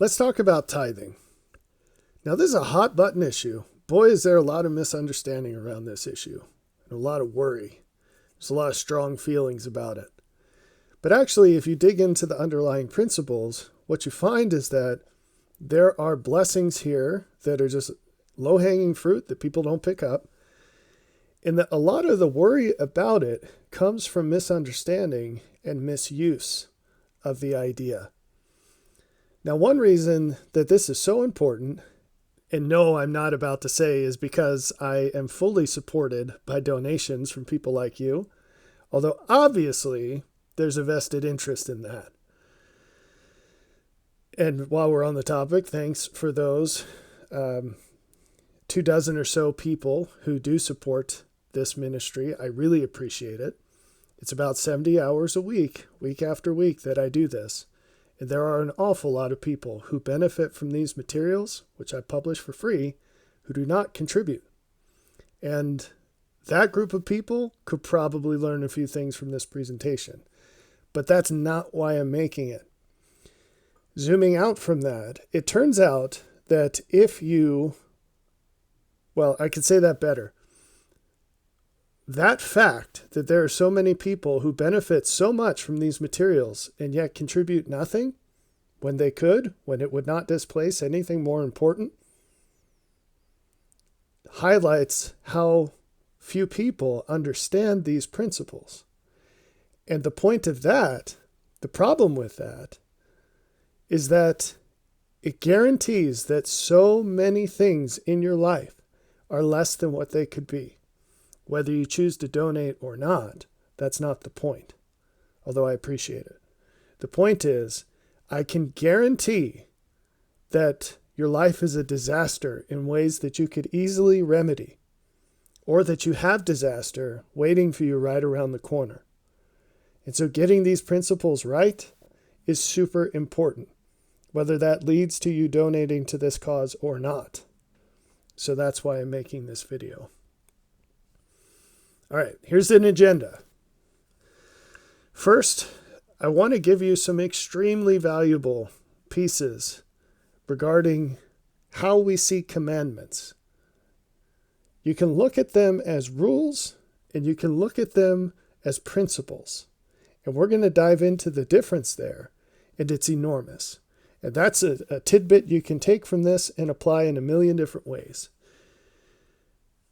Let's talk about tithing. Now, this is a hot button issue. Boy, is there a lot of misunderstanding around this issue and a lot of worry. There's a lot of strong feelings about it. But actually, if you dig into the underlying principles, what you find is that there are blessings here that are just low-hanging fruit that people don't pick up. And that a lot of the worry about it comes from misunderstanding and misuse of the idea. Now, one reason that this is so important, and no, I'm not about to say, is because I am fully supported by donations from people like you, although obviously there's a vested interest in that. And while we're on the topic, thanks for those 24 or so people who do support this ministry. I really appreciate it. It's about 70 hours a week, week after week, that I do this. And there are an awful lot of people who benefit from these materials, which I publish for free, who do not contribute. And that group of people could probably learn a few things from this presentation. But that's not why I'm making it. Zooming out from that, it turns out that I could say that better. That fact that there are so many people who benefit so much from these materials and yet contribute nothing when they could, when it would not displace anything more important, highlights how few people understand these principles. And the point of that, the problem with that, is that it guarantees that so many things in your life are less than what they could be. Whether you choose to donate or not, that's not the point, although I appreciate it. The point is, I can guarantee that your life is a disaster in ways that you could easily remedy, or that you have disaster waiting for you right around the corner. And so getting these principles right is super important, whether that leads to you donating to this cause or not. So that's why I'm making this video. All right, here's an agenda. First, I want to give you some extremely valuable pieces regarding how we see commandments. You can look at them as rules, and you can look at them as principles. And we're going to dive into the difference there, and it's enormous. And that's a tidbit you can take from this and apply in a million different ways.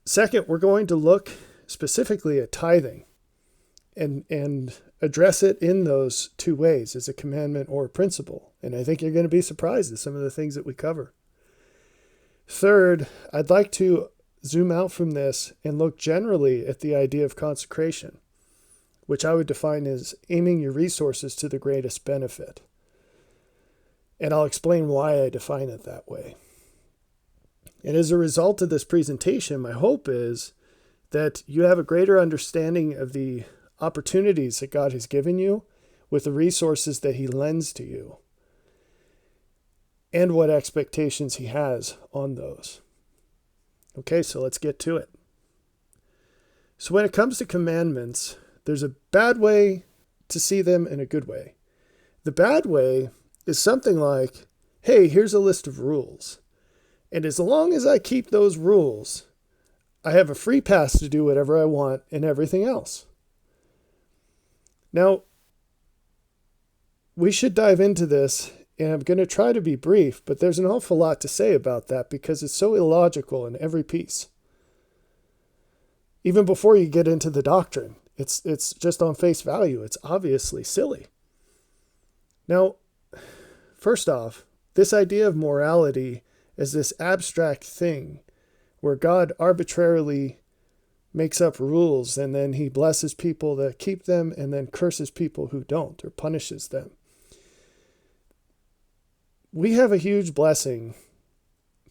Second, we're going to look specifically at tithing and address it in those two ways, as a commandment or a principle. And I think you're going to be surprised at some of the things that we cover. Third, I'd like to zoom out from this and look generally at the idea of consecration, which I would define as aiming your resources to the greatest benefit. And I'll explain why I define it that way. And as a result of this presentation, my hope is that you have a greater understanding of the opportunities that God has given you with the resources that He lends to you, and what expectations He has on those. Okay, so let's get to it. So when it comes to commandments, there's a bad way to see them and a good way. The bad way is something like, hey, here's a list of rules. And as long as I keep those rules, I have a free pass to do whatever I want and everything else. Now, we should dive into this, and I'm going to try to be brief, but there's an awful lot to say about that because it's so illogical in every piece. Even before you get into the doctrine, it's just on face value. It's obviously silly. Now, first off, this idea of morality as this abstract thing where God arbitrarily makes up rules and then He blesses people that keep them and then curses people who don't, or punishes them. We have a huge blessing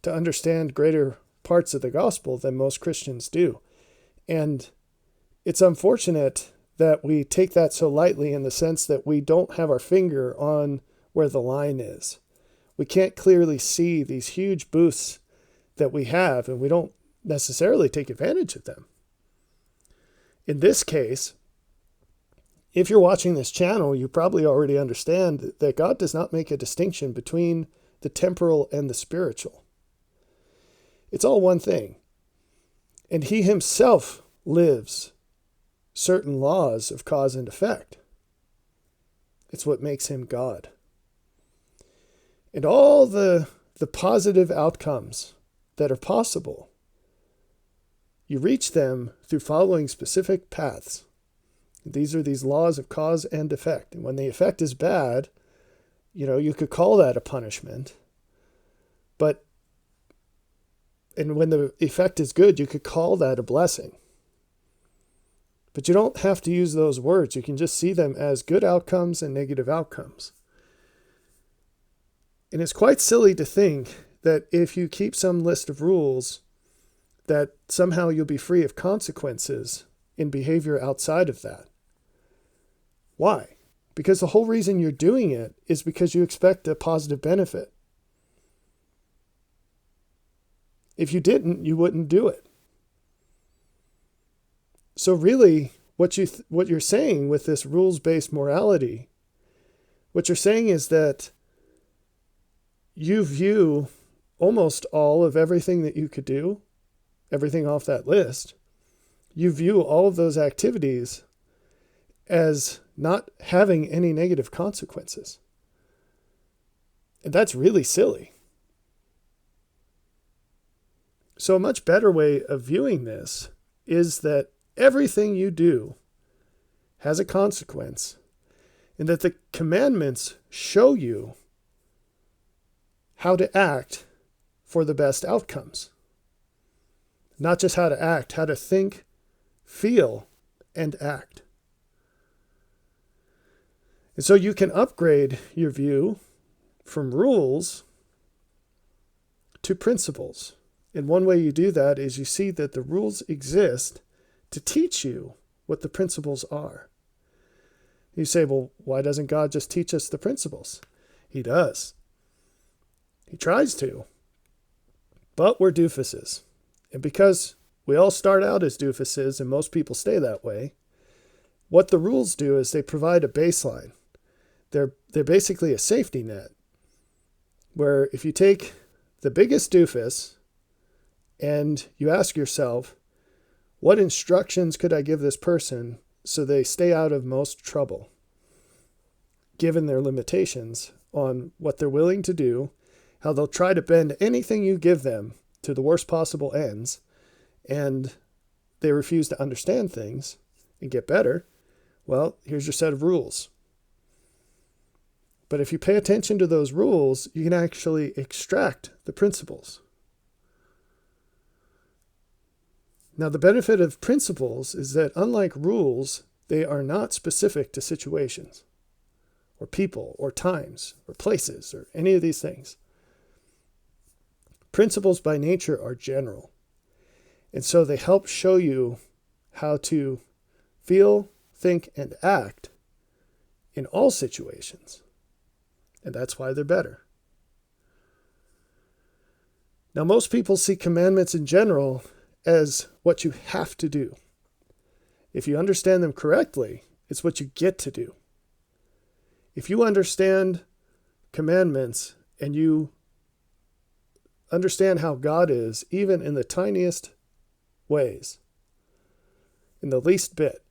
to understand greater parts of the gospel than most Christians do. And it's unfortunate that we take that so lightly, in the sense that we don't have our finger on where the line is. We can't clearly see these huge boosts that we have, and we don't necessarily take advantage of them. In this case, if you're watching this channel, you probably already understand that God does not make a distinction between the temporal and the spiritual. It's all one thing. And he himself lives certain laws of cause and effect. It's what makes him God. And all the positive outcomes that are possible, you reach them through following specific paths. These are these laws of cause and effect. And when the effect is bad, you could call that a punishment. And when the effect is good, you could call that a blessing. But you don't have to use those words. You can just see them as good outcomes and negative outcomes. And it's quite silly to think that if you keep some list of rules, that somehow you'll be free of consequences in behavior outside of that. Why? Because the whole reason you're doing it is because you expect a positive benefit. If you didn't, you wouldn't do it. So really, what you're saying with this rules-based morality, what you're saying is that you view almost all of everything that you could do, everything off that list, you view all of those activities as not having any negative consequences. And that's really silly. So a much better way of viewing this is that everything you do has a consequence, and that the commandments show you how to act for the best outcomes. Not just how to act, how to think, feel, and act. And so you can upgrade your view from rules to principles. And one way you do that is you see that the rules exist to teach you what the principles are. You say, well, why doesn't God just teach us the principles? He does. He tries to. But we're doofuses. And because we all start out as doofuses, and most people stay that way, what the rules do is they provide a baseline. They're basically a safety net, where if you take the biggest doofus and you ask yourself, what instructions could I give this person so they stay out of most trouble, given their limitations on what they're willing to do, how they'll try to bend anything you give them to the worst possible ends, and they refuse to understand things and get better, well, here's your set of rules. But if you pay attention to those rules, you can actually extract the principles. Now, the benefit of principles is that unlike rules, they are not specific to situations or people or times or places or any of these things. Principles by nature are general. And so they help show you how to feel, think, and act in all situations. And that's why they're better. Now, most people see commandments in general as what you have to do. If you understand them correctly, it's what you get to do. If you understand commandments and you understand how God is, even in the tiniest ways, in the least bit,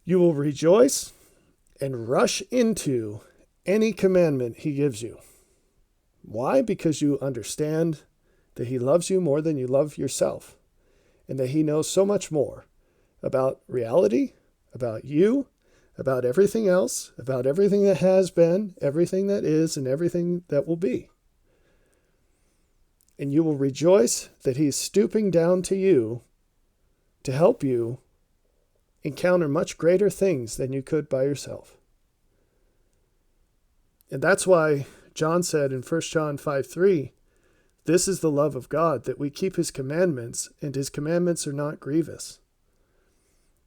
you will rejoice and rush into any commandment he gives you. Why? Because you understand that he loves you more than you love yourself, and that he knows so much more about reality, about you, about everything else, about everything that has been, everything that is, and everything that will be. And you will rejoice that he's stooping down to you to help you encounter much greater things than you could by yourself. And that's why John said in 1 John 5:3, this is the love of God, that we keep his commandments, and his commandments are not grievous.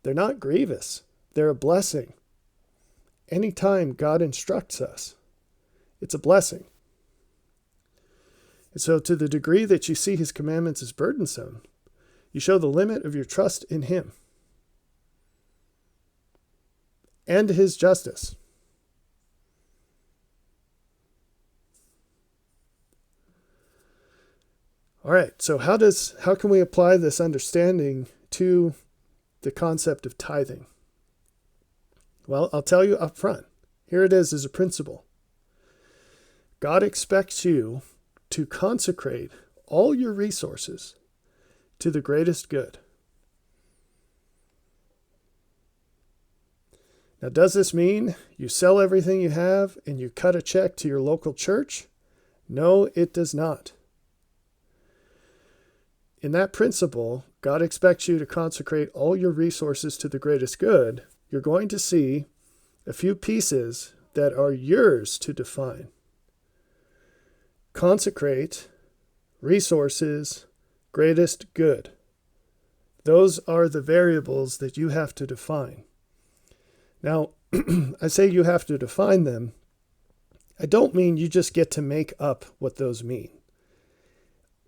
They're not grievous. They're a blessing. Anytime God instructs us, it's a blessing. And so to the degree that you see his commandments as burdensome, you show the limit of your trust in him and his justice. All right, so how can we apply this understanding to the concept of tithing? Well, I'll tell you up front. Here it is as a principle. God expects you to consecrate all your resources to the greatest good. Now, does this mean you sell everything you have and you cut a check to your local church? No, it does not. In that principle, God expects you to consecrate all your resources to the greatest good. You're going to see a few pieces that are yours to define. Consecrate, resources, greatest good. Those are the variables that you have to define. Now, I say you have to define them. I don't mean you just get to make up what those mean.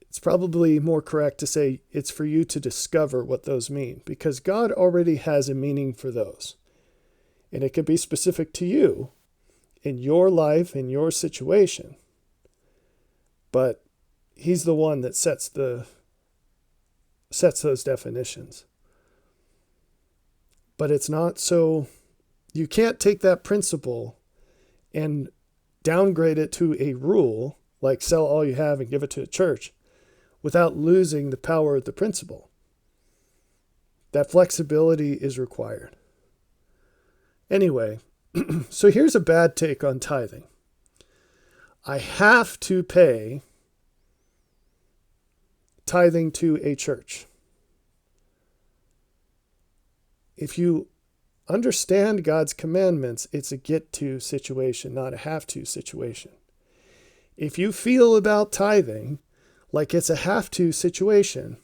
It's probably more correct to say it's for you to discover what those mean, because God already has a meaning for those. And it can be specific to you in your life, in your situation. But He's the one that sets those definitions. But it's not so, you can't take that principle and downgrade it to a rule, like sell all you have and give it to a church, without losing the power of the principle. That flexibility is required. Anyway, so here's a bad take on tithing. I have to pay tithing to a church. If you understand God's commandments, it's a get-to situation, not a have-to situation. If you feel about tithing like it's a have-to situation,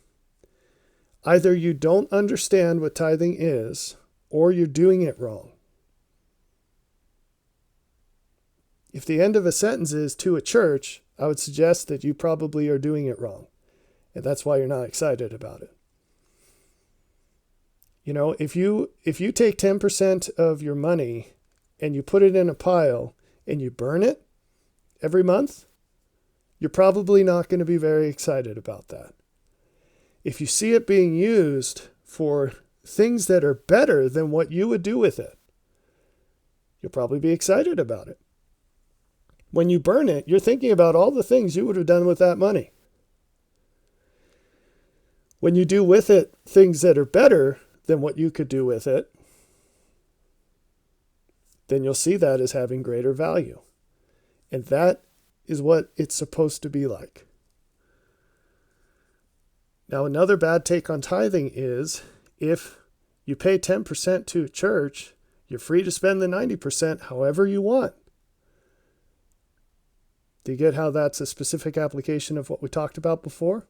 either you don't understand what tithing is, or you're doing it wrong. If the end of a sentence is to a church, I would suggest that you probably are doing it wrong. And that's why you're not excited about it. You know, if you take 10% of your money and you put it in a pile and you burn it every month, you're probably not going to be very excited about that. If you see it being used for things that are better than what you would do with it, you'll probably be excited about it. When you burn it, you're thinking about all the things you would have done with that money. When you do with it things that are better than what you could do with it, then you'll see that as having greater value. And that is what it's supposed to be like. Now, another bad take on tithing is if you pay 10% to a church, you're free to spend the 90% however you want. Do you get how that's a specific application of what we talked about before?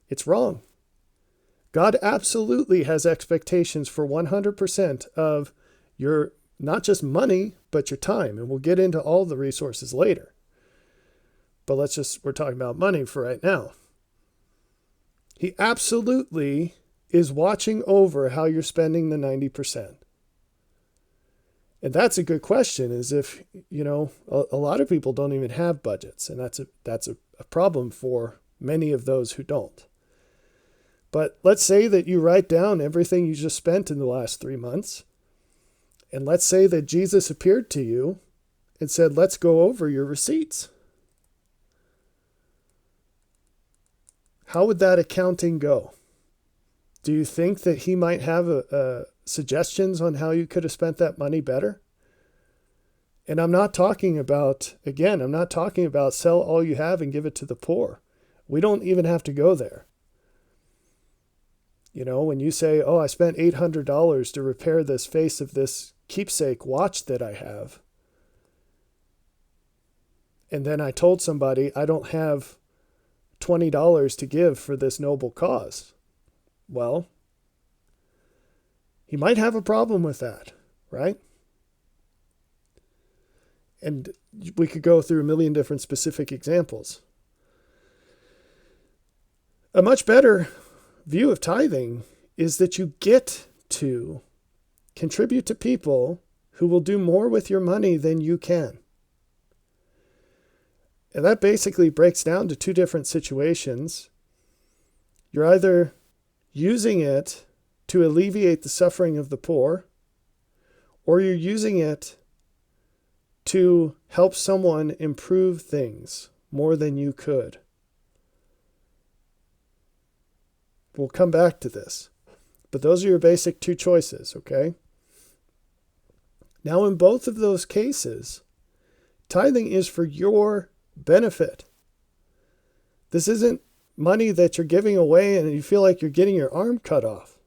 It's wrong. God absolutely has expectations for 100% of your, not just money, but your time. And we'll get into all the resources later. But we're talking about money for right now. He absolutely is watching over how you're spending the 90%. And that's a good question, is if, a lot of people don't even have budgets. And that's a problem for many of those who don't. But let's say that you write down everything you just spent in the last 3 months. And let's say that Jesus appeared to you and said, let's go over your receipts. How would that accounting go? Do you think that he might have suggestions on how you could have spent that money better? And I'm not talking about sell all you have and give it to the poor. We don't even have to go there. When you say, I spent $800 to repair this face of this keepsake watch that I have, and then I told somebody I don't have $20 to give for this noble cause. Well, he might have a problem with that, right? And we could go through a million different specific examples. A much better view of tithing is that you get to contribute to people who will do more with your money than you can. And that basically breaks down to two different situations. You're either using it to alleviate the suffering of the poor, or you're using it to help someone improve things more than you could. We'll come back to this. But those are your basic two choices, okay? Now, in both of those cases, tithing is for your benefit. This isn't money that you're giving away and you feel like you're getting your arm cut off.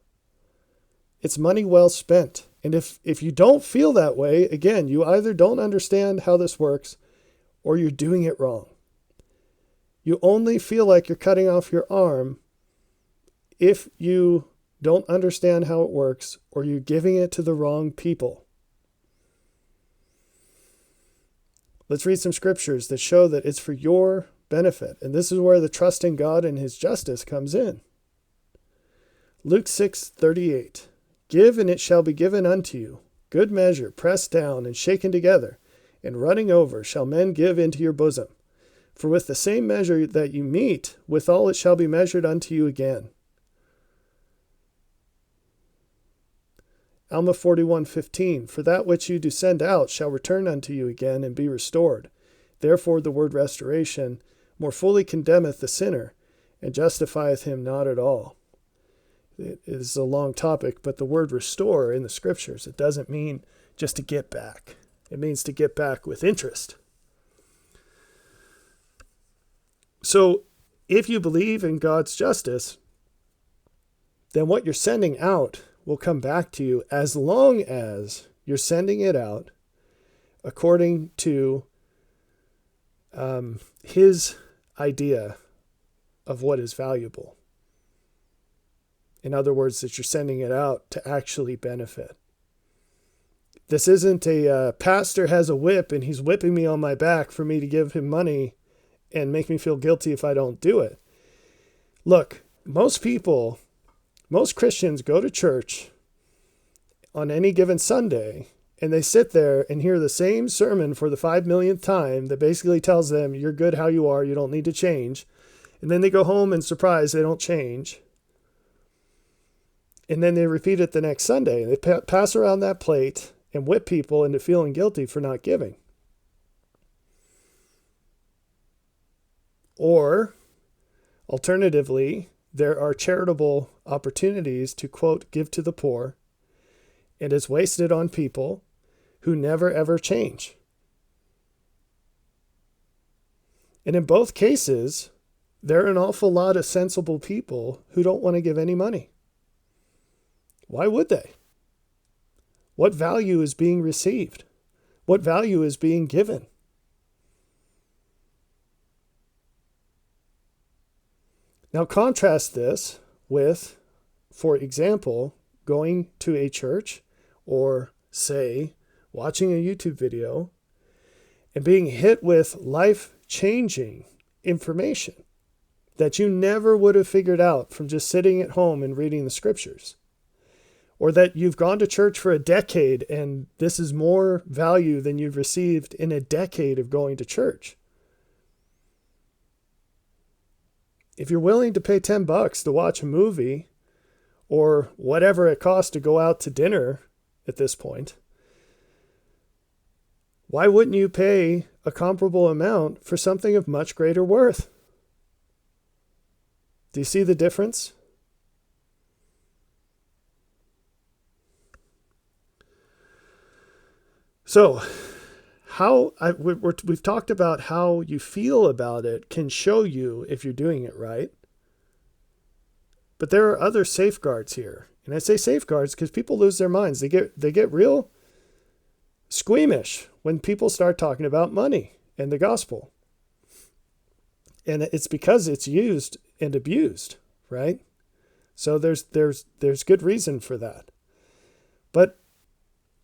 It's money well spent. And if you don't feel that way, again, you either don't understand how this works or you're doing it wrong. You only feel like you're cutting off your arm if you don't understand how it works or you're giving it to the wrong people. Let's read some scriptures that show that it's for your benefit. And this is where the trust in God and his justice comes in. Luke 6:38. Give, and it shall be given unto you. Good measure, pressed down and shaken together, and running over, shall men give into your bosom. For with the same measure that you mete, withal it shall be measured unto you again. Alma 41:15. For that which you do send out shall return unto you again and be restored. Therefore the word restoration more fully condemneth the sinner, and justifieth him not at all. It is a long topic, but the word restore in the scriptures, it doesn't mean just to get back. It means to get back with interest. So if you believe in God's justice, then what you're sending out will come back to you as long as you're sending it out according to his idea of what is valuable. In other words, that you're sending it out to actually benefit. This isn't a pastor has a whip and he's whipping me on my back for me to give him money and make me feel guilty if I don't do it. Look, most Christians go to church on any given Sunday and they sit there and hear the same sermon for the 5 millionth time that basically tells them you're good how you are, you don't need to change. And then they go home and surprise, they don't change. And then they repeat it the next Sunday. They pass around that plate and whip people into feeling guilty for not giving. Or, alternatively, there are charitable opportunities to, quote, give to the poor, and it's wasted on people who never ever change. And in both cases, there are an awful lot of sensible people who don't want to give any money. Why would they? What value is being received? What value is being given? Now contrast this with, for example, going to a church or, say, watching a YouTube video and being hit with life-changing information that you never would have figured out from just sitting at home and reading the scriptures. Or that you've gone to church for a decade and this is more value than you've received in a decade of going to church. If you're willing to pay $10 to watch a movie or whatever it costs to go out to dinner at this point, why wouldn't you pay a comparable amount for something of much greater worth? Do you see the difference? So, we've talked about how you feel about it can show you if you're doing it right. But there are other safeguards here. And I say safeguards because people lose their minds. They get real squeamish when people start talking about money and the gospel. And it's because it's used and abused, right? So there's good reason for that. But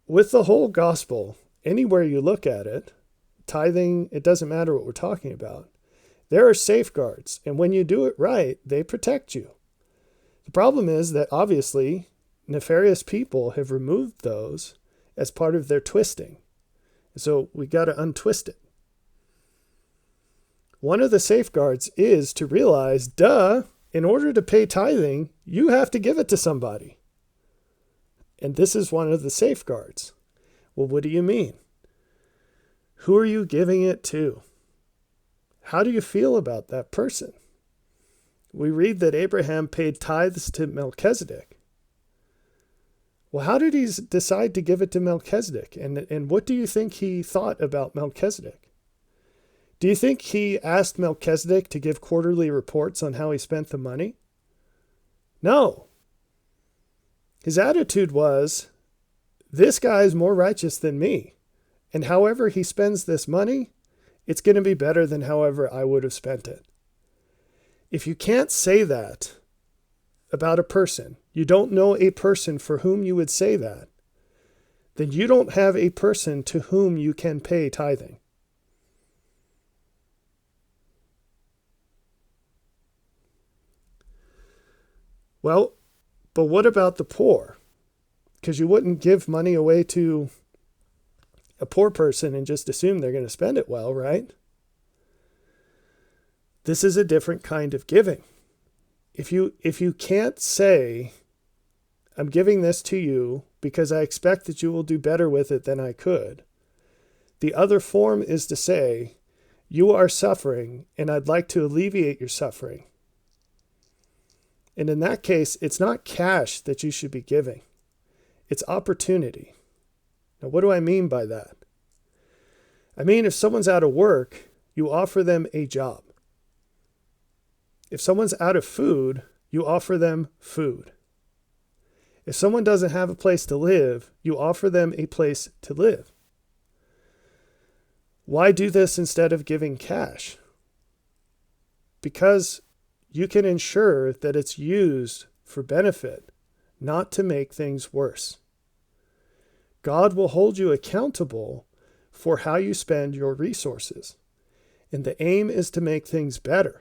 with the whole gospel, anywhere you look at it, tithing, it doesn't matter what we're talking about. There are safeguards, and when you do it right, they protect you. The problem is that obviously nefarious people have removed those as part of their twisting. So we got to untwist it. One of the safeguards is to realize, in order to pay tithing, you have to give it to somebody. And this is one of the safeguards. Well, what do you mean? Who are you giving it to? How do you feel about that person? We read that Abraham paid tithes to Melchizedek. Well, how did he decide to give it to Melchizedek? And what do you think he thought about Melchizedek? Do you think he asked Melchizedek to give quarterly reports on how he spent the money? No. His attitude was, this guy is more righteous than me. And however he spends this money, it's going to be better than however I would have spent it. If you can't say that about a person, you don't know a person for whom you would say that, then you don't have a person to whom you can pay tithing. Well, but what about the poor? Because you wouldn't give money away to a poor person and just assume they're going to spend it well, right? This is a different kind of giving. If you can't say, I'm giving this to you because I expect that you will do better with it than I could, the other form is to say, you are suffering and I'd like to alleviate your suffering. And in that case, it's not cash that you should be giving. It's opportunity. Now, what do I mean by that? I mean, if someone's out of work, you offer them a job. If someone's out of food, you offer them food. If someone doesn't have a place to live, you offer them a place to live. Why do this instead of giving cash? Because you can ensure that it's used for benefit, not to make things worse. God will hold you accountable for how you spend your resources. And the aim is to make things better.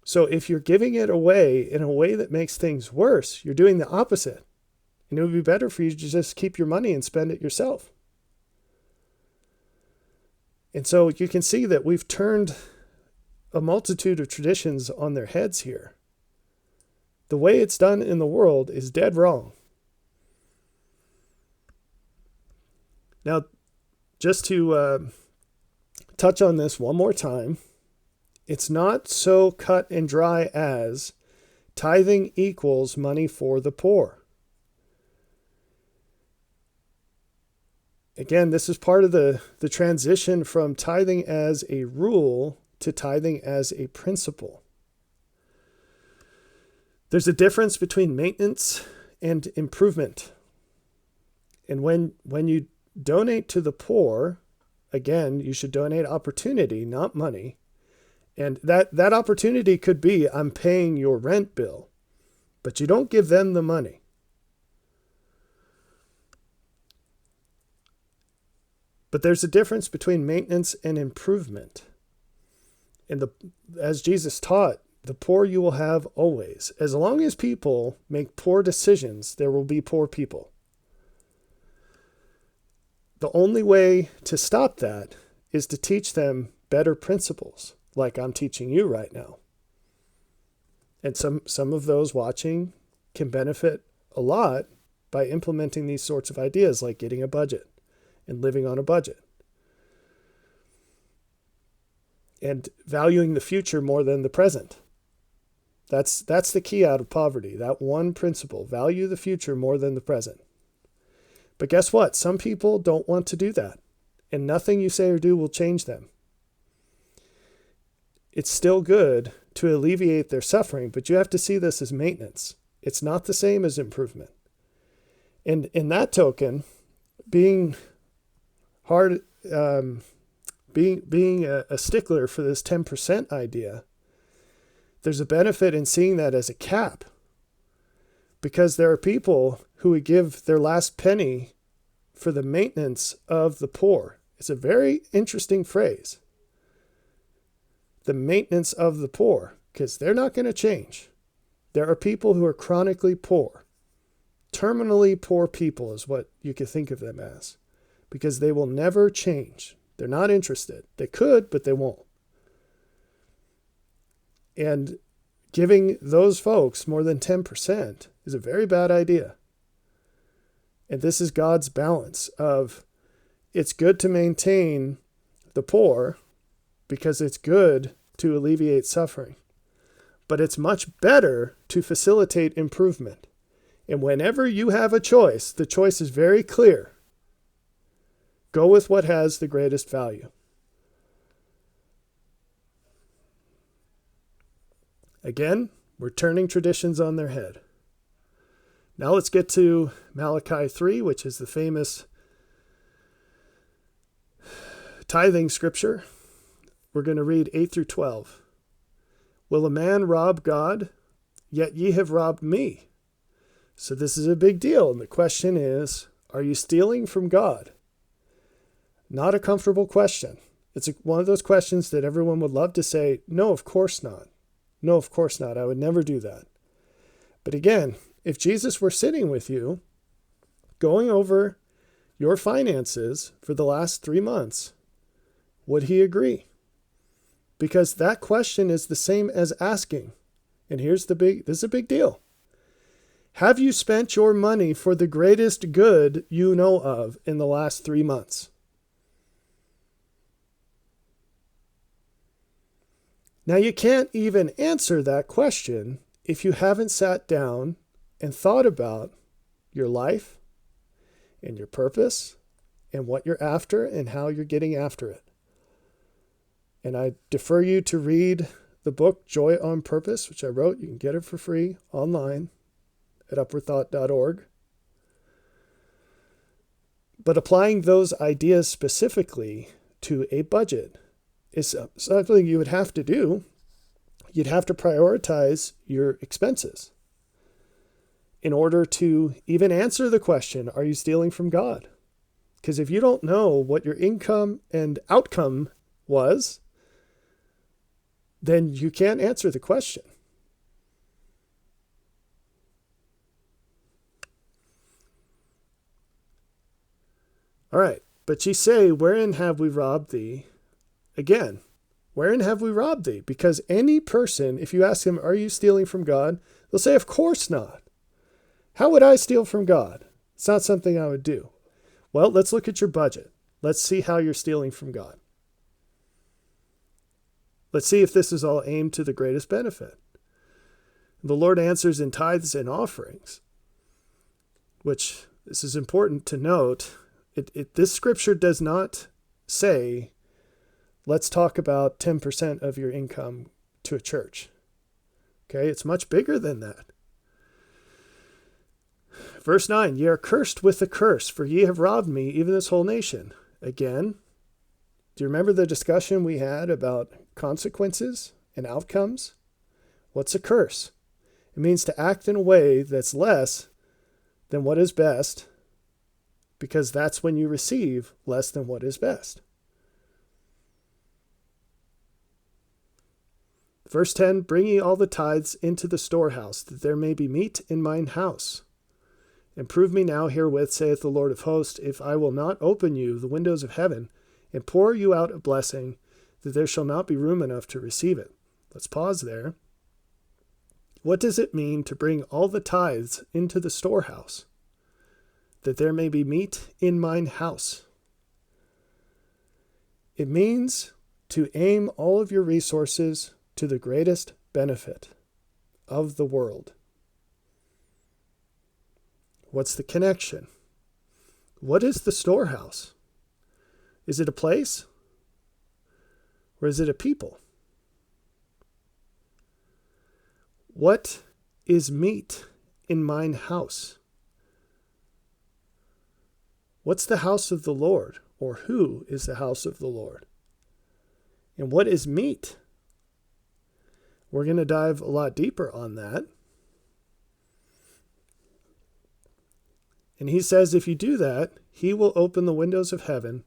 So if you're giving it away in a way that makes things worse, you're doing the opposite. And it would be better for you to just keep your money and spend it yourself. And so you can see that we've turned a multitude of traditions on their heads here. The way it's done in the world is dead wrong. Now, just to touch on this one more time, it's not so cut and dry as tithing equals money for the poor. Again, this is part of the transition from tithing as a rule to tithing as a principle. There's a difference between maintenance and improvement. And when you donate to the poor, again, you should donate opportunity, not money. And that opportunity could be, I'm paying your rent bill, but you don't give them the money. But there's a difference between maintenance and improvement. And as Jesus taught, the poor you will have always. As long as people make poor decisions, there will be poor people. The only way to stop that is to teach them better principles, like I'm teaching you right now. And some of those watching can benefit a lot by implementing these sorts of ideas, like getting a budget and living on a budget. And valuing the future more than the present. That's the key out of poverty. That one principle, value the future more than the present. But guess what? Some people don't want to do that. And nothing you say or do will change them. It's still good to alleviate their suffering, but you have to see this as maintenance. It's not the same as improvement. And in that token, being hard, being a stickler for this 10% idea, there's a benefit in seeing that as a cap. Because there are people who would give their last penny for the maintenance of the poor. It's a very interesting phrase. The maintenance of the poor, because they're not going to change. There are people who are chronically poor. Terminally poor people is what you could think of them as. Because they will never change. They're not interested. They could, but they won't. And giving those folks more than 10% is a very bad idea. And this is God's balance of it's good to maintain the poor because it's good to alleviate suffering. But it's much better to facilitate improvement. And whenever you have a choice, the choice is very clear. Go with what has the greatest value. Again, we're turning traditions on their head. Now let's get to Malachi 3, which is the famous tithing scripture. We're going to read 8 through 12. Will a man rob God? Yet ye have robbed me. So this is a big deal. And the question is, are you stealing from God? Not a comfortable question. It's one of those questions that everyone would love to say, no, of course not. No, of course not. I would never do that. But again, if Jesus were sitting with you, going over your finances for the last 3 months, would he agree? Because that question is the same as asking. And this is a big deal. Have you spent your money for the greatest good you know of in the last 3 months? Now, you can't even answer that question if you haven't sat down and thought about your life and your purpose and what you're after and how you're getting after it. And I defer you to read the book Joy on Purpose, which I wrote. You can get it for free online at upwardthought.org. But applying those ideas specifically to a budget is something you would have to do. You'd have to prioritize your expenses in order to even answer the question, are you stealing from God? Because if you don't know what your income and outcome was, then you can't answer the question. All right, but ye say, wherein have we robbed thee? Again, wherein have we robbed thee? Because any person, if you ask them, are you stealing from God? They'll say, of course not. How would I steal from God? It's not something I would do. Well, let's look at your budget. Let's see how you're stealing from God. Let's see if this is all aimed to the greatest benefit. The Lord answers in tithes and offerings, which this is important to note. This scripture does not say, let's talk about 10% of your income to a church. Okay, it's much bigger than that. Verse 9, ye are cursed with a curse, for ye have robbed me, even this whole nation. Again, do you remember the discussion we had about consequences and outcomes? What's a curse? It means to act in a way that's less than what is best, because that's when you receive less than what is best. Verse 10, bring ye all the tithes into the storehouse, that there may be meat in mine house. And prove me now herewith, saith the Lord of hosts, if I will not open you the windows of heaven, and pour you out a blessing, that there shall not be room enough to receive it. Let's pause there. What does it mean to bring all the tithes into the storehouse? That there may be meat in mine house. It means to aim all of your resources to the greatest benefit of the world. What's the connection? What is the storehouse? Is it a place? Or is it a people? What is meat in mine house? What's the house of the Lord? Or who is the house of the Lord? And what is meat? We're going to dive a lot deeper on that. And he says, if you do that, he will open the windows of heaven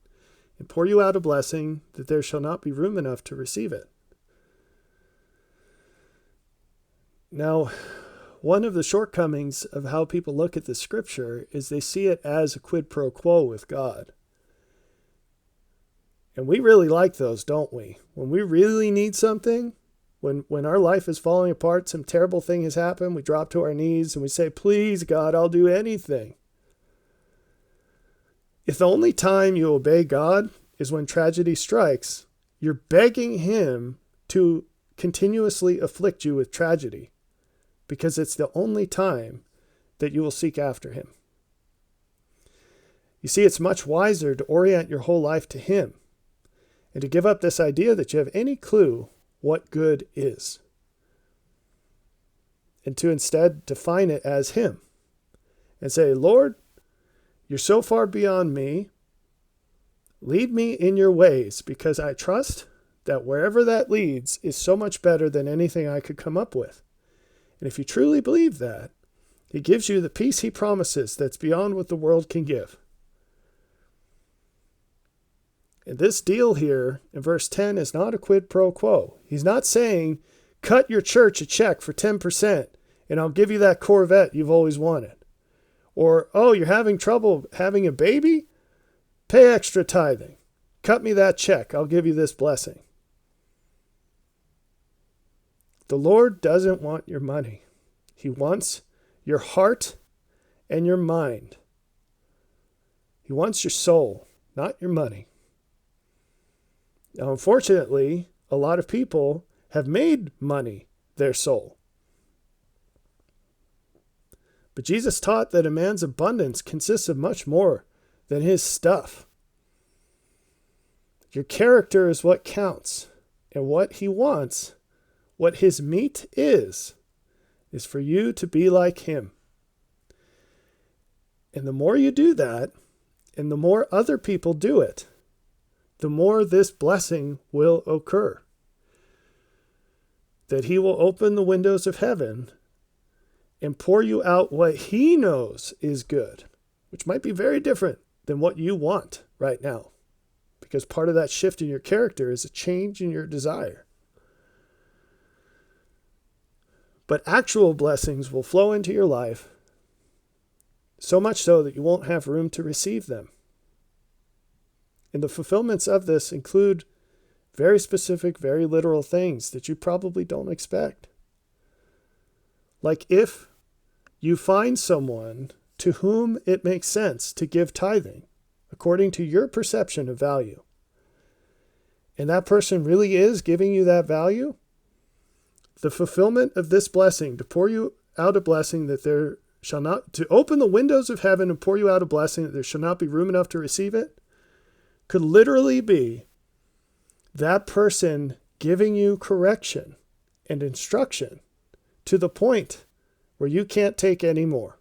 and pour you out a blessing that there shall not be room enough to receive it. Now, one of the shortcomings of how people look at the scripture is they see it as a quid pro quo with God. And we really like those, don't we? When we really need something, When our life is falling apart, some terrible thing has happened, we drop to our knees and we say, please, God, I'll do anything. If the only time you obey God is when tragedy strikes, you're begging him to continuously afflict you with tragedy, because it's the only time that you will seek after him. You see, it's much wiser to orient your whole life to him and to give up this idea that you have any clue what good is, and to instead define it as him and say, Lord, you're so far beyond me. Lead me in your ways, because I trust that wherever that leads is so much better than anything I could come up with. And if you truly believe that, he gives you the peace he promises that's beyond what the world can give. And this deal here in verse 10 is not a quid pro quo. He's not saying, cut your church a check for 10% and I'll give you that Corvette you've always wanted. Or, oh, you're having trouble having a baby? Pay extra tithing. Cut me that check. I'll give you this blessing. The Lord doesn't want your money. He wants your heart and your mind. He wants your soul, not your money. Now, unfortunately, a lot of people have made money their soul. But Jesus taught that a man's abundance consists of much more than his stuff. Your character is what counts, and what he wants, what his meat is for you to be like him. And the more you do that, and the more other people do it, the more this blessing will occur. That he will open the windows of heaven and pour you out what he knows is good, which might be very different than what you want right now. Because part of that shift in your character is a change in your desire. But actual blessings will flow into your life, so much so that you won't have room to receive them. And the fulfillments of this include very specific, very literal things that you probably don't expect. Like if you find someone to whom it makes sense to give tithing, according to your perception of value, and that person really is giving you that value, the fulfillment of this blessing, to pour you out a blessing that there shall not, to open the windows of heaven and pour you out a blessing that there shall not be room enough to receive it, could literally be that person giving you correction and instruction to the point where you can't take any more.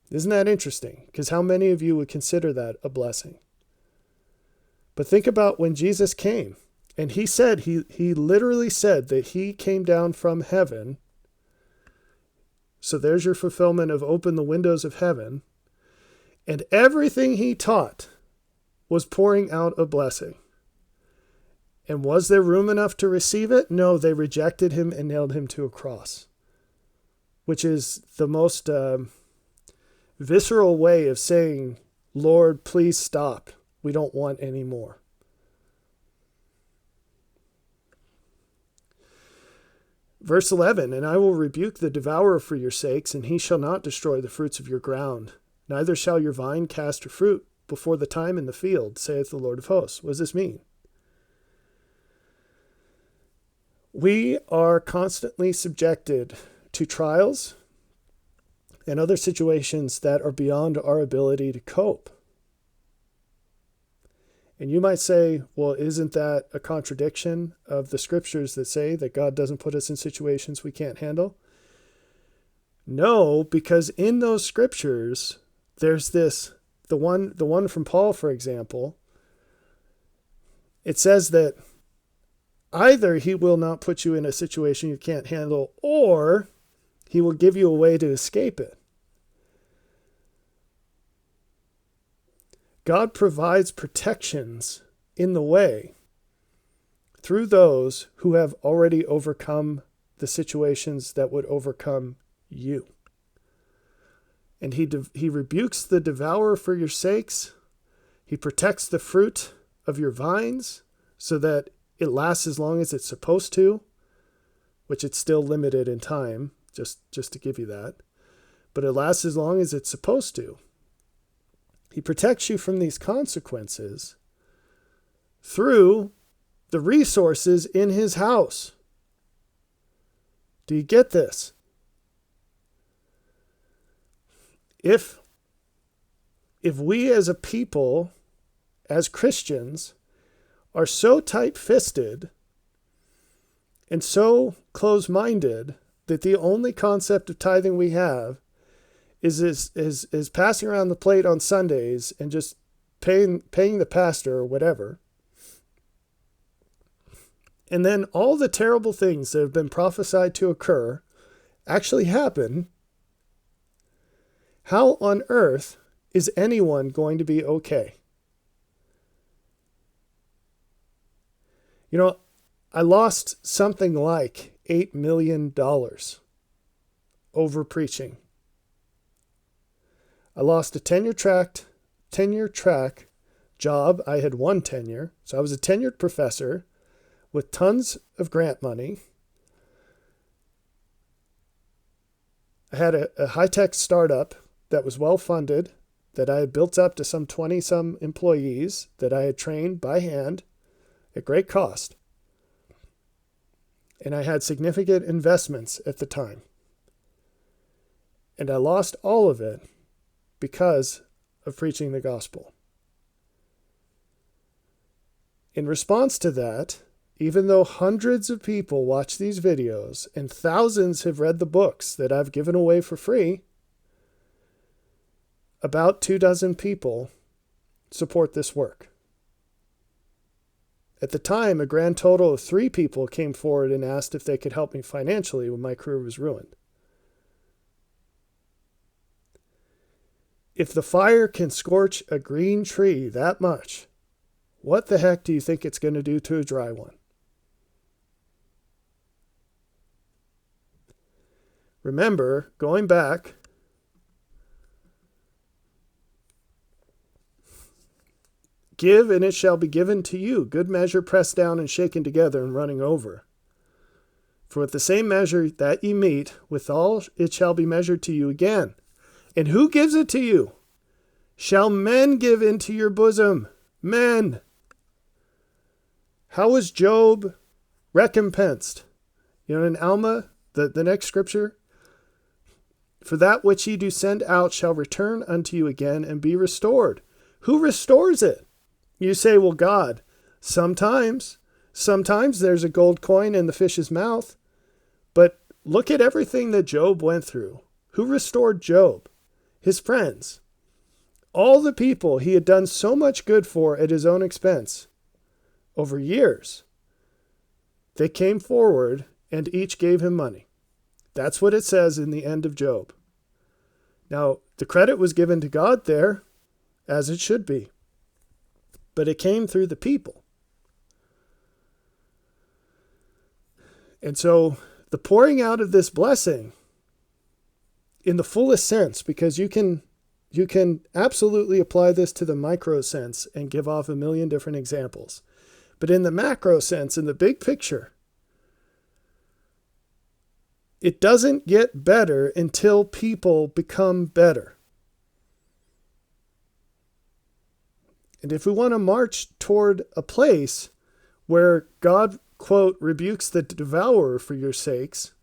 Isn't that interesting? Because how many of you would consider that a blessing? But think about when Jesus came, and he said, he literally said that he came down from heaven. So there's your fulfillment of open the windows of heaven. And everything he taught was pouring out a blessing. And was there room enough to receive it? No, they rejected him and nailed him to a cross, which is the most visceral way of saying, Lord, please stop. We don't want any more. Verse 11, and I will rebuke the devourer for your sakes, and he shall not destroy the fruits of your ground. Neither shall your vine cast her fruit before the time in the field, saith the Lord of hosts. What does this mean? We are constantly subjected to trials and other situations that are beyond our ability to cope. And you might say, well, isn't that a contradiction of the scriptures that say that God doesn't put us in situations we can't handle? No, because in those scriptures, there's this, the one from Paul, for example, it says that either he will not put you in a situation you can't handle, or he will give you a way to escape it. God provides protections in the way through those who have already overcome the situations that would overcome you. And he rebukes the devourer for your sakes. He protects the fruit of your vines so that It lasts as long as it's supposed to, which it's still limited in time, just to give you that. But it lasts as long as it's supposed to. He protects you from these consequences through the resources in his house. Do you get this? If we as a people, as Christians, are so tight-fisted and so close-minded that the only concept of tithing we have is passing around the plate on Sundays and just paying the pastor or whatever, and then all the terrible things that have been prophesied to occur actually happen, how on earth is anyone going to be okay? You know, I lost something like $8 million over preaching. I lost a tenure track job. I had one tenure. So I was a tenured professor with tons of grant money. I had a high-tech startup that was well-funded, that I had built up to some 20-some employees that I had trained by hand at great cost. And I had significant investments at the time. And I lost all of it because of preaching the gospel. In response to that, even though hundreds of people watch these videos and thousands have read the books that I've given away for free, about 24 people support this work. At the time, a grand total of 3 people came forward and asked if they could help me financially when my career was ruined. If the fire can scorch a green tree that much, what the heck do you think it's going to do to a dry one? Remember, going back, give and it shall be given to you, good measure pressed down and shaken together and running over. For with the same measure that ye mete, withal it shall be measured to you again. And who gives it to you? Shall men give into your bosom? Men. How was Job recompensed? You know, in Alma, the next scripture, for that which ye do send out shall return unto you again and be restored. Who restores it? You say, well, God. Sometimes there's a gold coin in the fish's mouth. But look at everything that Job went through. Who restored Job? His friends. All the people he had done so much good for at his own expense over years. They came forward and each gave him money. That's what it says in the end of Job. Now, the credit was given to God there, as it should be. But it came through the people. And so the pouring out of this blessing in the fullest sense, because you can absolutely apply this to the micro sense and give off a million different examples. But in the macro sense, in the big picture, it doesn't get better until people become better. And if we want to march toward a place where God, quote, rebukes the devourer for your sakes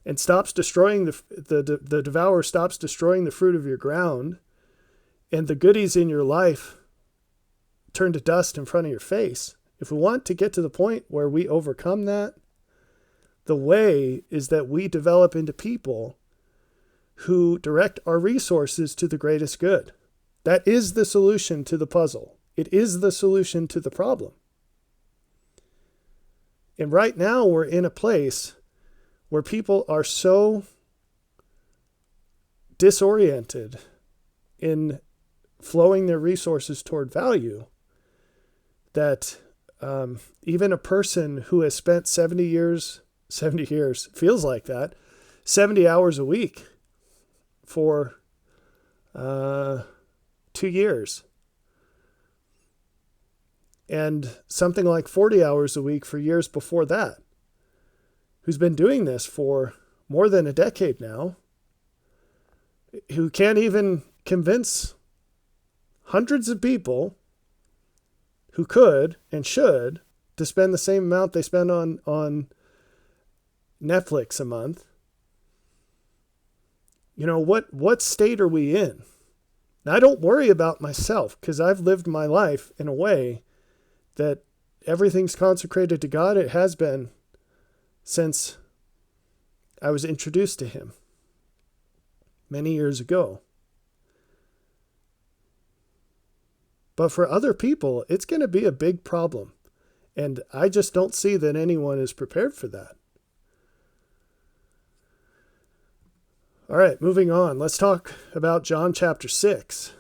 and stops destroying the devourer stops destroying the fruit of your ground, and the goodies in your life turn to dust in front of your face, if we want to get to the point where we overcome that, the way is that we develop into people who direct our resources to the greatest good. That is the solution to the puzzle. It is the solution to the problem. And right now we're in a place where people are so disoriented in flowing their resources toward value that even a person who has spent 70 years, feels like that, 70 hours a week for 2 years and something like 40 hours a week for years before that, who's been doing this for more than a decade now, who can't even convince hundreds of people who could and should to spend the same amount they spend on Netflix a month. You know, what state are we in? Now, I don't worry about myself because I've lived my life in a way that everything's consecrated to God. It has been since I was introduced to him many years ago. But for other people, it's going to be a big problem. And I just don't see that anyone is prepared for that. All right, moving on. Let's talk about John chapter 6.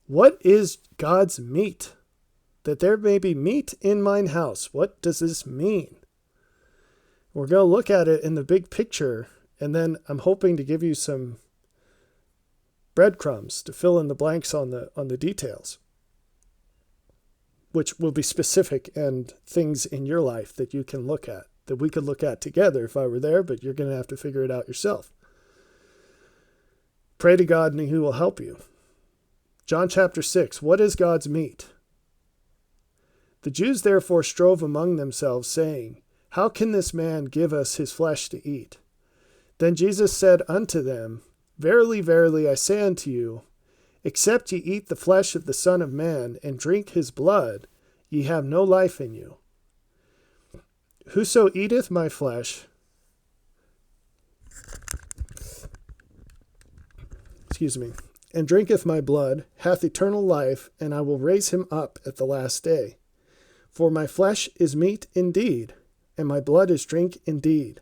What is God's meat? That there may be meat in mine house. What does this mean? We're going to look at it in the big picture, and then I'm hoping to give you some breadcrumbs to fill in the blanks on the details, which will be specific and things in your life that you can look at, that we could look at together if I were there, but you're going to have to figure it out yourself. Pray to God and he will help you. John chapter 6, what is God's meat? The Jews therefore strove among themselves, saying, how can this man give us his flesh to eat? Then Jesus said unto them, verily, verily, I say unto you, except ye eat the flesh of the Son of Man and drink his blood, ye have no life in you. Whoso eateth my flesh, and drinketh my blood, hath eternal life, and I will raise him up at the last day. For my flesh is meat indeed, and my blood is drink indeed.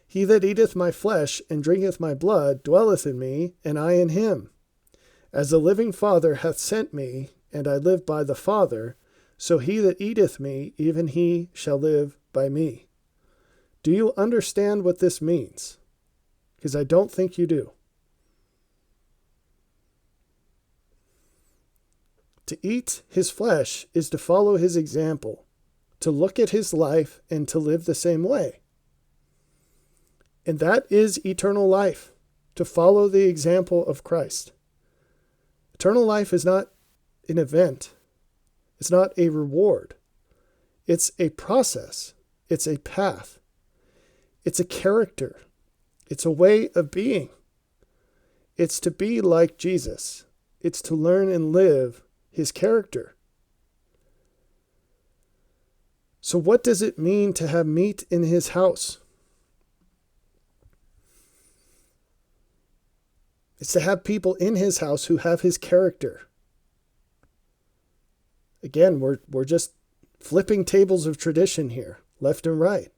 He that eateth my flesh and drinketh my blood dwelleth in me, and I in him. As the living Father hath sent me, and I live by the Father, so he that eateth me, even he shall live by me. Do you understand what this means? Because I don't think you do. To eat his flesh is to follow his example, to look at his life and to live the same way. And that is eternal life, to follow the example of Christ. Eternal life is not an event. It's not a reward. It's a process. It's a path. It's a character. It's a way of being. It's to be like Jesus. It's to learn and live his character. So what does it mean to have meat in his house? It's to have people in his house who have his character. Again, we're just flipping tables of tradition here, left and right.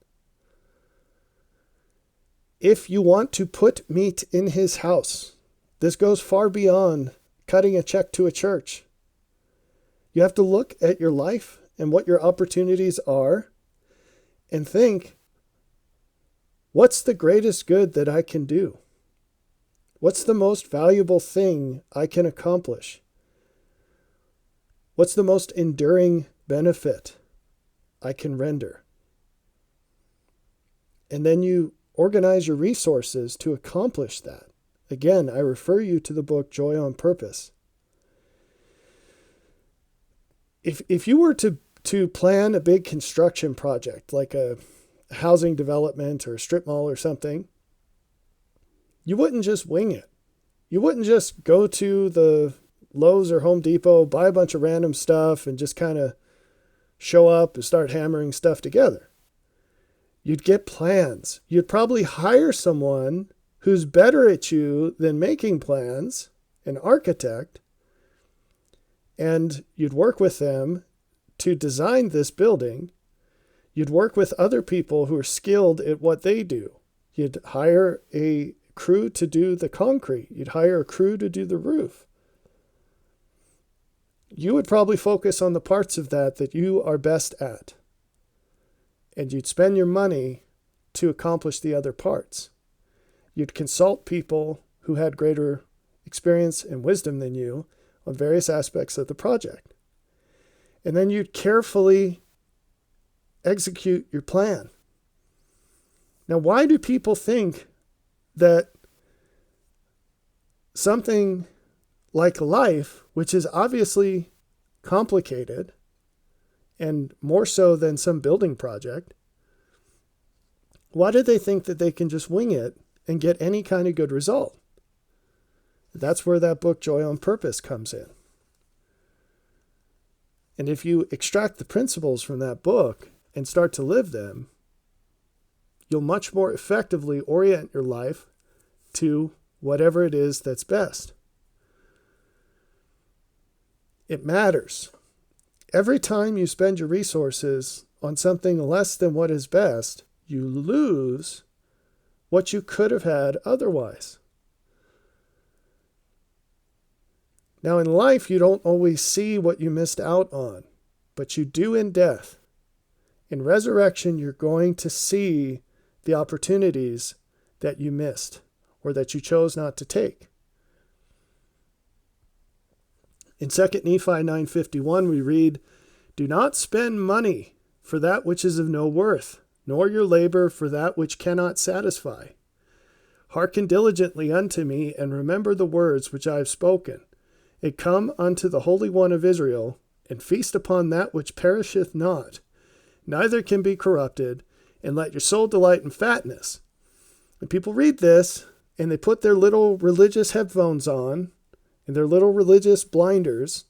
If you want to put meat in his house, this goes far beyond cutting a check to a church. You have to look at your life and what your opportunities are and think, what's the greatest good that I can do? What's the most valuable thing I can accomplish? What's the most enduring benefit I can render? And then you organize your resources to accomplish that. Again, I refer you to the book Joy on Purpose. If you were to plan a big construction project, like a housing development or a strip mall or something, you wouldn't just wing it. You wouldn't just go to the Lowe's or Home Depot, buy a bunch of random stuff and just kind of show up and start hammering stuff together. You'd get plans. You'd probably hire someone who's better at you than making plans, an architect, and you'd work with them to design this building. You'd work with other people who are skilled at what they do. You'd hire a crew to do the concrete. You'd hire a crew to do the roof. You would probably focus on the parts of that you are best at. And you'd spend your money to accomplish the other parts. You'd consult people who had greater experience and wisdom than you on various aspects of the project. And then you'd carefully execute your plan. Now, why do people think that something like life, which is obviously complicated, and more so than some building project, why do they think that they can just wing it and get any kind of good result? That's where that book, Joy on Purpose, comes in. And if you extract the principles from that book and start to live them, you'll much more effectively orient your life to whatever it is that's best. It matters. Every time you spend your resources on something less than what is best, you lose what you could have had otherwise. Now, in life, you don't always see what you missed out on, but you do in death. In resurrection, you're going to see the opportunities that you missed or that you chose not to take. In 2 Nephi 9:51, we read, "Do not spend money for that which is of no worth, nor your labor for that which cannot satisfy. Hearken diligently unto me, and remember the words which I have spoken. And come unto the Holy One of Israel, and feast upon that which perisheth not, neither can be corrupted, and let your soul delight in fatness." And people read this, and they put their little religious headphones on, and their little religious blinders,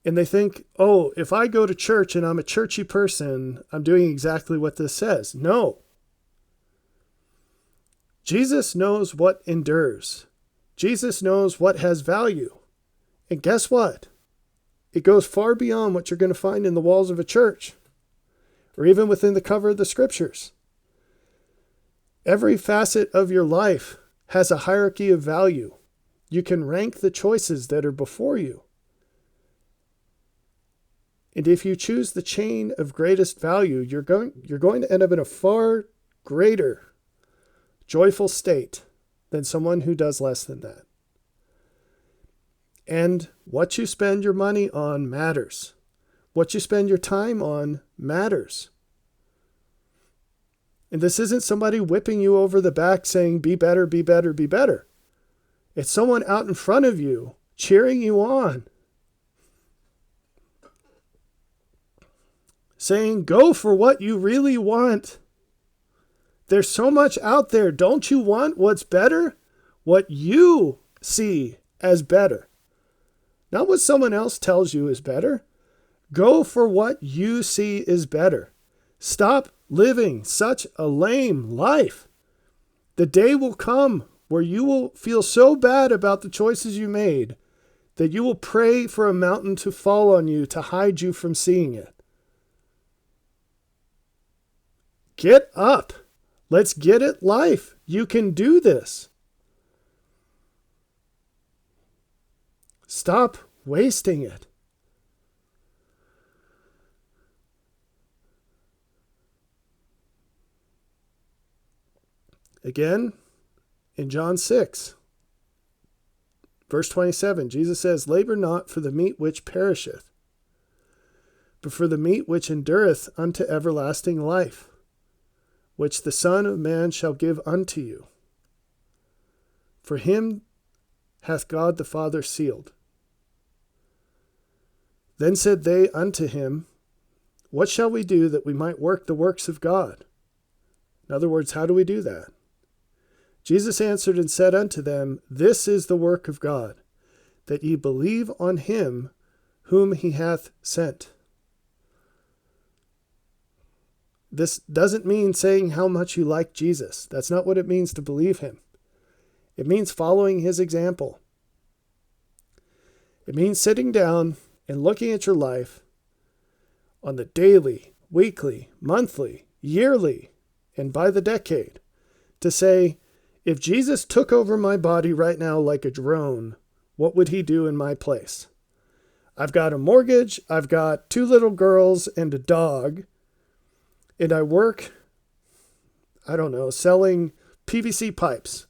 and they think, oh, if I go to church and I'm a churchy person, I'm doing exactly what this says. No. Jesus knows what endures. Jesus knows what has value. And guess what? It goes far beyond what you're going to find in the walls of a church, or even within the cover of the scriptures. Every facet of your life has a hierarchy of value. You can rank the choices that are before you. And if you choose the chain of greatest value, you're going to end up in a far greater joyful state than someone who does less than that. And what you spend your money on matters. What you spend your time on matters. And this isn't somebody whipping you over the back saying, be better, be better, be better. It's someone out in front of you cheering you on, saying, go for what you really want. There's so much out there. Don't you want what's better? What you see as better. Not what someone else tells you is better. Go for what you see is better. Stop living such a lame life. The day will come where you will feel so bad about the choices you made that you will pray for a mountain to fall on you to hide you from seeing it. Get up. Let's get it life. You can do this. Stop wasting it. Again, in John 6, verse 27, Jesus says, labor not for the meat which perisheth, but for the meat which endureth unto everlasting life, which the Son of Man shall give unto you. For him hath God the Father sealed. Then said they unto him, what shall we do that we might work the works of God? In other words, how do we do that? Jesus answered and said unto them, this is the work of God, that ye believe on him whom he hath sent. This doesn't mean saying how much you like Jesus. That's not what it means to believe him. It means following his example. It means sitting down and looking at your life on the daily, weekly, monthly, yearly, and by the decade to say, if Jesus took over my body right now like a drone, what would he do in my place? I've got a mortgage, I've got 2 little girls and a dog, and I work, selling PVC pipes.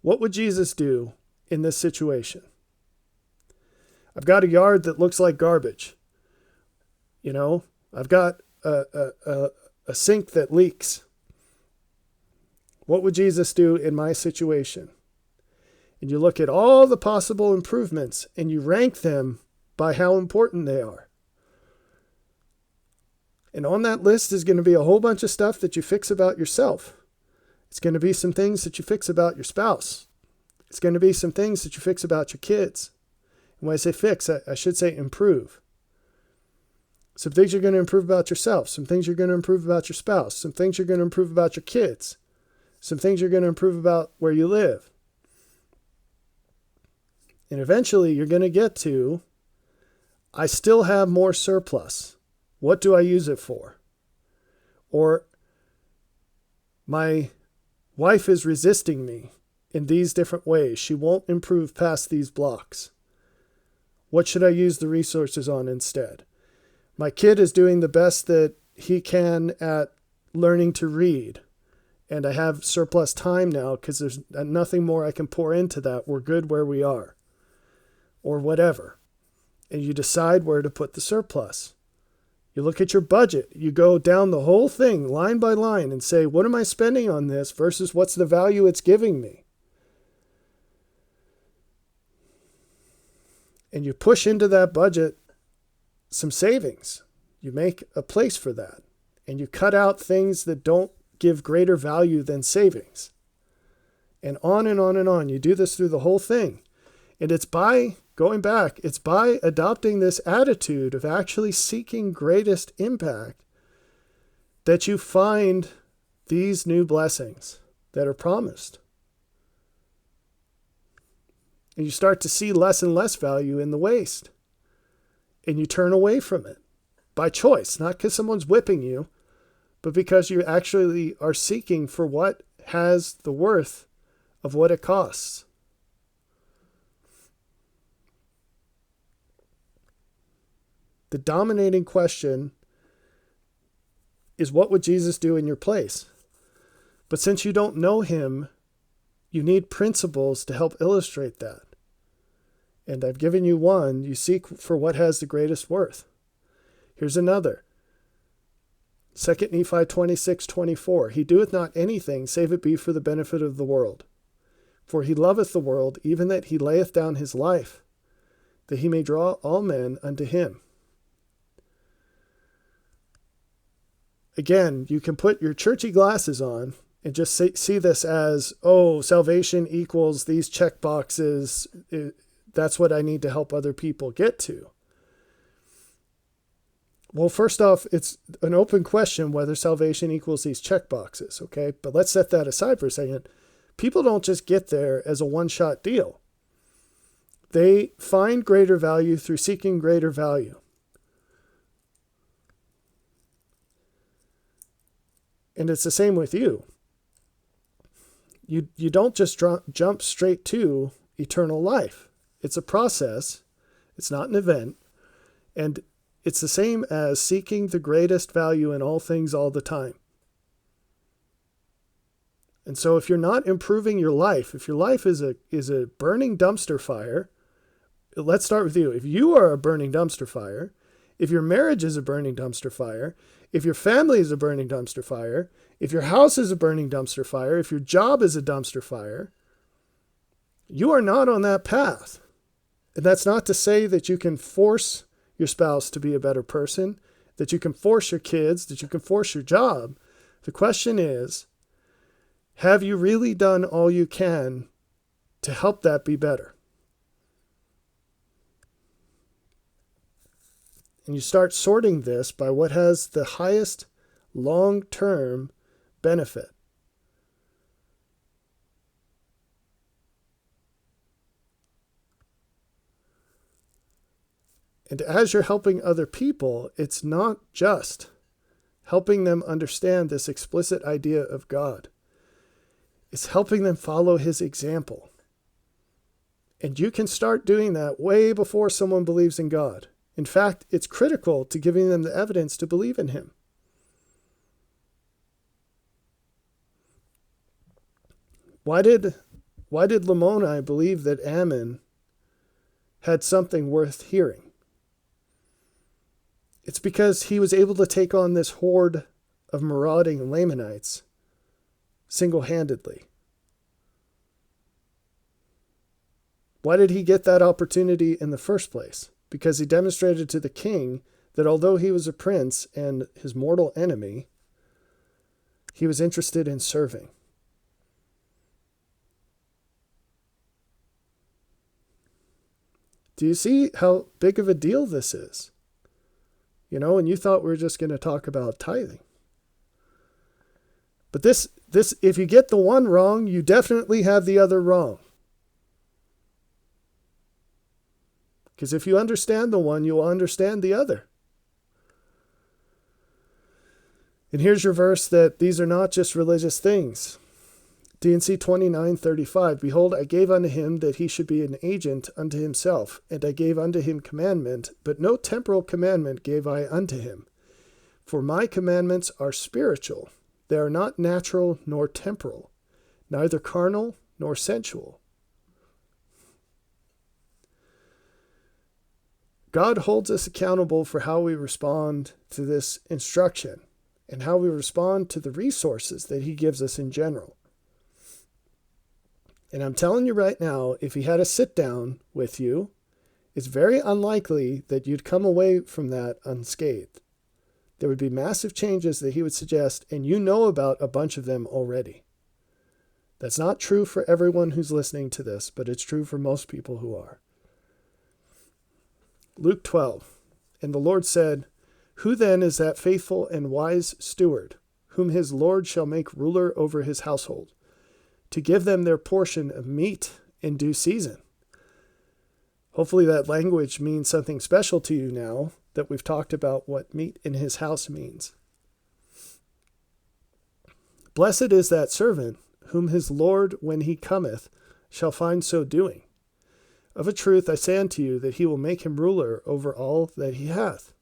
What would Jesus do in this situation? I've got a yard that looks like garbage. You know, I've got a sink that leaks. What would Jesus do in my situation? And you look at all the possible improvements and you rank them by how important they are. And on that list is going to be a whole bunch of stuff that you fix about yourself. It's going to be some things that you fix about your spouse. It's going to be some things that you fix about your kids. And when I say fix, I should say improve. Some things you're going to improve about yourself. Some things you're going to improve about your spouse. Some things you're going to improve about your kids. Some things you're going to improve about where you live. And eventually you're going to get to, I still have more surplus. What do I use it for? Or my wife is resisting me in these different ways. She won't improve past these blocks. What should I use the resources on instead? My kid is doing the best that he can at learning to read. And I have surplus time now because there's nothing more I can pour into that. We're good where we are. Or whatever. And you decide where to put the surplus. You look at your budget. You go down the whole thing line by line and say, what am I spending on this versus what's the value it's giving me? And you push into that budget some savings. You make a place for that. And you cut out things that don't give greater value than savings. And on and on and on. You do this through the whole thing. And it's by adopting this attitude of actually seeking greatest impact that you find these new blessings that are promised. And you start to see less and less value in the waste. And you turn away from it by choice, not because someone's whipping you, but because you actually are seeking for what has the worth of what it costs. The dominating question is, what would Jesus do in your place? But since you don't know him, you need principles to help illustrate that. And I've given you one. You seek for what has the greatest worth. Here's another. 2 Nephi 26:24. He doeth not anything, save it be for the benefit of the world. For he loveth the world, even that he layeth down his life, that he may draw all men unto him. Again, you can put your churchy glasses on and just see this as, oh, salvation equals these check boxes. That's what I need to help other people get to. Well, first off, it's an open question whether salvation equals these check boxes, okay? But let's set that aside for a second. People don't just get there as a one-shot deal. They find greater value through seeking greater value. And it's the same with you. You don't just jump straight to eternal life. It's a process. It's not an event. And it's the same as seeking the greatest value in all things all the time. And so if you're not improving your life, if your life is a burning dumpster fire, let's start with you. If you are a burning dumpster fire, if your marriage is a burning dumpster fire, if your family is a burning dumpster fire, if your house is a burning dumpster fire, if your job is a dumpster fire, you are not on that path. And that's not to say that you can force your spouse to be a better person, that you can force your kids, that you can force your job. The question is, have you really done all you can to help that be better? And you start sorting this by what has the highest long-term benefit. And as you're helping other people, it's not just helping them understand this explicit idea of God. It's helping them follow his example. And you can start doing that way before someone believes in God. In fact, it's critical to giving them the evidence to believe in him. Why did Lamoni believe that Ammon had something worth hearing. It's because he was able to take on this horde of marauding Lamanites single-handedly. Why did he get that opportunity in the first place? Because he demonstrated to the king that although he was a prince and his mortal enemy, he was interested in serving. Do you see how big of a deal this is? You know, and you thought we were just going to talk about tithing. But this, if you get the one wrong, you definitely have the other wrong. Because if you understand the one, you'll understand the other. And here's your verse that these are not just religious things. D&C 29:35, Behold, I gave unto him that he should be an agent unto himself, and I gave unto him commandment, but no temporal commandment gave I unto him. For my commandments are spiritual, they are not natural nor temporal, neither carnal nor sensual. God holds us accountable for how we respond to this instruction and how we respond to the resources that he gives us in general. And I'm telling you right now, if he had a sit down with you, it's very unlikely that you'd come away from that unscathed. There would be massive changes that he would suggest, and you know about a bunch of them already. That's not true for everyone who's listening to this, but it's true for most people who are. Luke 12, And the Lord said, Who then is that faithful and wise steward, whom his Lord shall make ruler over his household, to give them their portion of meat in due season? Hopefully that language means something special to you now that we've talked about what meat in his house means. Blessed is that servant whom his Lord, when he cometh, shall find so doing. Of a truth I say unto you that he will make him ruler over all that he hath.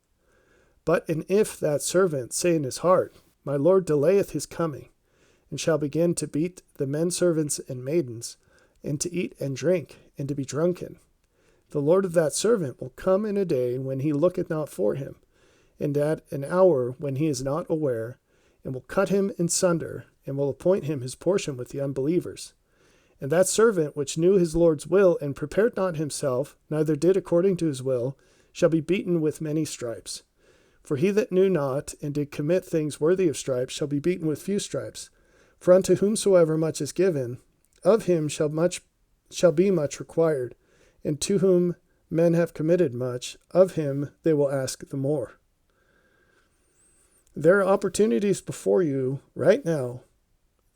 But and if that servant say in his heart, My Lord delayeth his coming, and shall begin to beat the men servants and maidens, and to eat and drink, and to be drunken, the Lord of that servant will come in a day when he looketh not for him, and at an hour when he is not aware, and will cut him in sunder, and will appoint him his portion with the unbelievers. And that servant which knew his Lord's will, and prepared not himself, neither did according to his will, shall be beaten with many stripes. For he that knew not, and did commit things worthy of stripes, shall be beaten with few stripes. For unto whomsoever much is given, of him shall be much required, and to whom men have committed much, of him they will ask the more. There are opportunities before you right now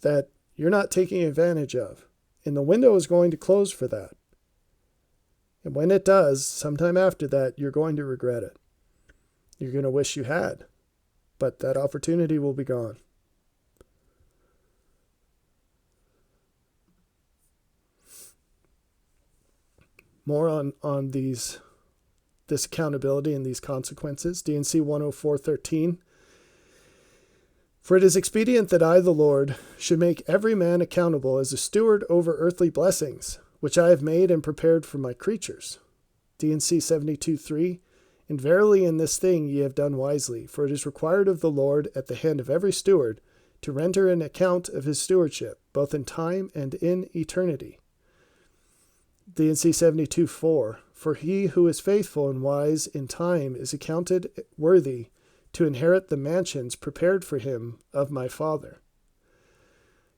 that you're not taking advantage of. And the window is going to close for that. And when it does, sometime after that, you're going to regret it. You're going to wish you had. But that opportunity will be gone. More on this accountability and these consequences. D&C 104:13. For it is expedient that I, the Lord, should make every man accountable as a steward over earthly blessings, which I have made and prepared for my creatures. D&C 72:3. And verily in this thing ye have done wisely, for it is required of the Lord at the hand of every steward to render an account of his stewardship, both in time and in eternity. D&C 72:4. For he who is faithful and wise in time is accounted worthy to inherit the mansions prepared for him of my Father.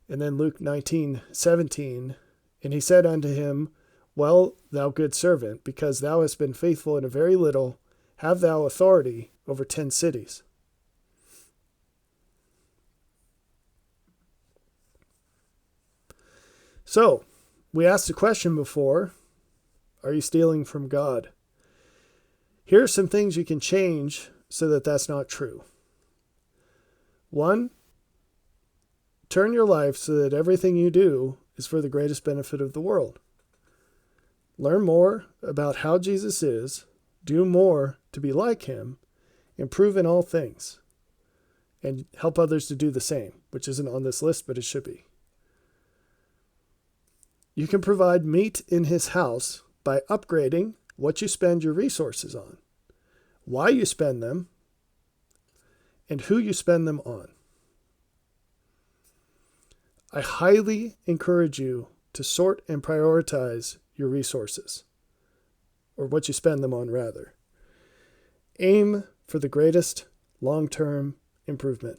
And then Luke 19:17, And he said unto him, Well, thou good servant, because thou hast been faithful in a very little, have thou authority over 10 cities. So, we asked the question before, are you stealing from God? Here are some things you can change so that that's not true. 1, turn your life so that everything you do is for the greatest benefit of the world. Learn more about how Jesus is, do more to be like him, improve in all things, and help others to do the same, which isn't on this list, but it should be. You can provide meat in his house by upgrading, what you spend your resources on, why you spend them, and who you spend them on. I highly encourage you to sort and prioritize your resources, or what you spend them on, rather. Aim for the greatest long-term improvement.